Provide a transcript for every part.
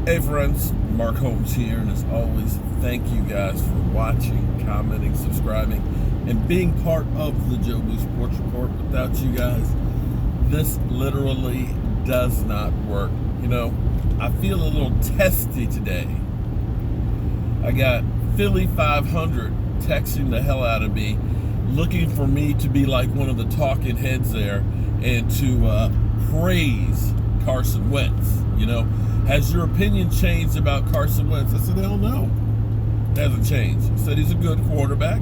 Hey friends, Mark Holmes here, and as always, thank you guys for watching, commenting, subscribing, and being part of the Joe Blue Sports Report. Without you guys, this literally does not work. You know, I feel a little testy today. I got Philly 500 texting the hell out of me, looking for me to be like one of the talking heads there and to praise Carson Wentz. You know, has your opinion changed about Carson Wentz? I said, hell no. It hasn't changed. I said he's a good quarterback.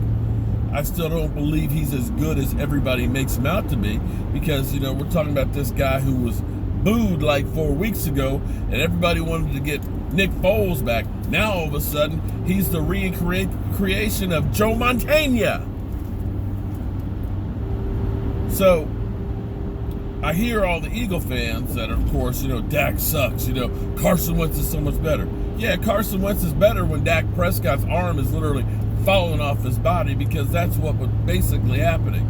I still don't believe he's as good as everybody makes him out to be because, you know, we're talking about this guy who was booed like 4 weeks ago and everybody wanted to get Nick Foles back. Now, all of a sudden, he's the recreation of Joe Montana. So, I hear all the Eagle fans that are, of course, you know, Dak sucks, you know, Carson Wentz is so much better. Yeah, Carson Wentz is better when Dak Prescott's arm is literally falling off his body because that's what was basically happening.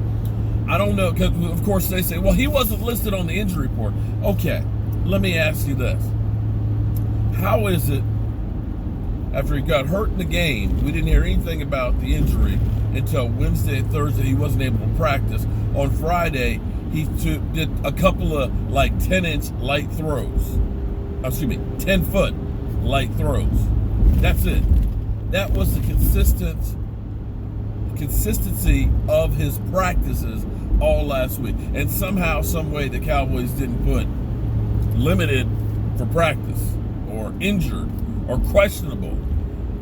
I don't know, because, of course, they say, well, he wasn't listed on the injury report. Okay, let me ask you this. How is it, after he got hurt in the game, we didn't hear anything about the injury until Wednesday and Thursday, he wasn't able to practice. On Friday, he did a couple of like 10-inch light throws. 10-foot light throws. That's it. That was the consistency of his practices all last week. And somehow, some way, the Cowboys didn't put limited for practice or injured or questionable.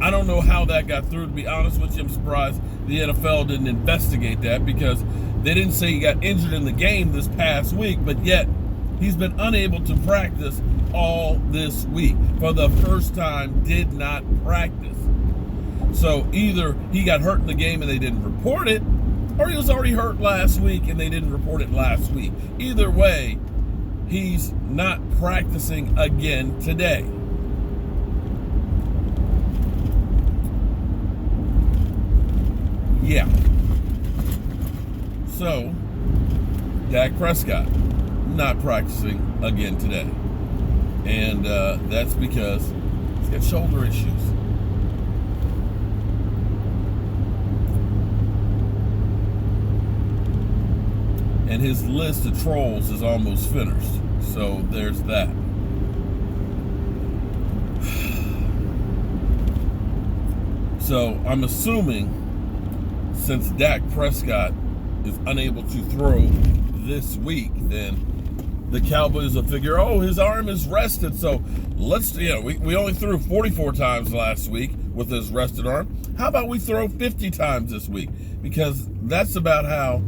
I don't know how that got through, to be honest with you. I'm surprised the NFL didn't investigate that because they didn't say he got injured in the game this past week, but yet he's been unable to practice all this week. For the first time, did not practice. So either he got hurt in the game and they didn't report it, or he was already hurt last week and they didn't report it last week. Either way, he's not practicing again today. Yeah. So, Dak Prescott not practicing again today. And that's because he's got shoulder issues. And his list of trolls is almost finished. So there's that. So I'm assuming since Dak Prescott is unable to throw this week, then the Cowboys will figure, oh, his arm is rested. So let's, you know, we only threw 44 times last week with his rested arm. How about we throw 50 times this week? Because that's about how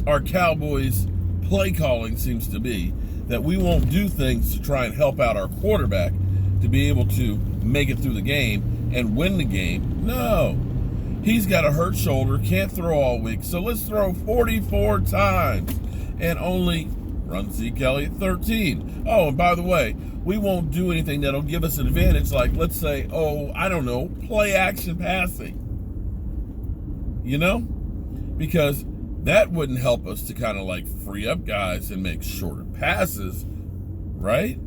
our Cowboys play calling seems to be, that we won't do things to try and help out our quarterback to be able to make it through the game and win the game. No. He's got a hurt shoulder, can't throw all week, so let's throw 44 times and only run Zeke Elliott 13. Oh, and by the way, we won't do anything that'll give us an advantage, like let's say, play action passing. You know? Because that wouldn't help us to kind of like free up guys and make shorter passes, right?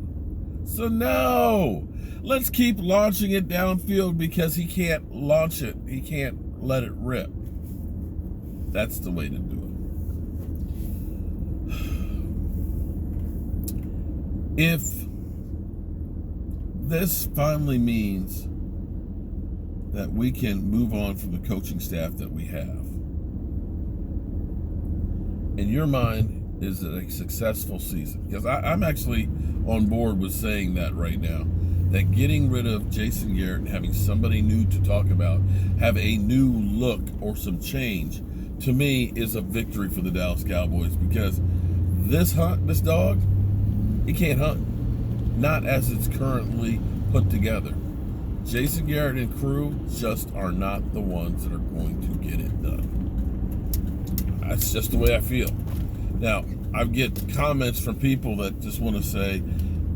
So no, let's keep launching it downfield because he can't launch it. He can't let it rip. That's the way to do it. If this finally means that we can move on from the coaching staff that we have, in your mind, is it a successful season? Because I'm actually on board with saying that right now. That getting rid of Jason Garrett and having somebody new to talk about, have a new look or some change, to me is a victory for the Dallas Cowboys because this dog, he can't hunt. Not as it's currently put together. Jason Garrett and crew just are not the ones that are going to get it done. That's just the way I feel. Now, I get comments from people that just want to say,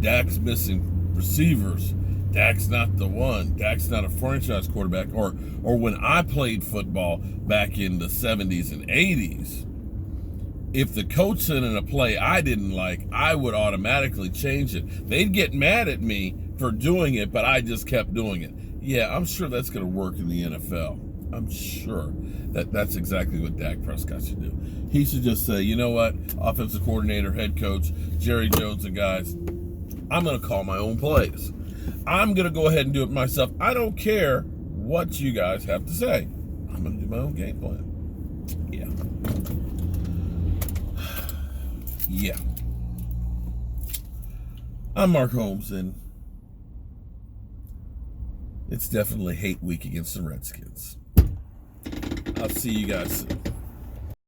Dak's missing receivers. Dak's not the one. Dak's not a franchise quarterback. Or when I played football back in the 70s and 80s, if the coach sent in a play I didn't like, I would automatically change it. They'd get mad at me for doing it, but I just kept doing it. Yeah, I'm sure that's going to work in the NFL. I'm sure that's exactly what Dak Prescott should do. He should just say, you know what, offensive coordinator, head coach, Jerry Jones and guys, I'm going to call my own plays. I'm going to go ahead and do it myself. I don't care what you guys have to say. I'm going to do my own game plan. Yeah. Yeah. I'm Mark Holmes, and it's definitely hate week against the Redskins. I'll see you guys soon.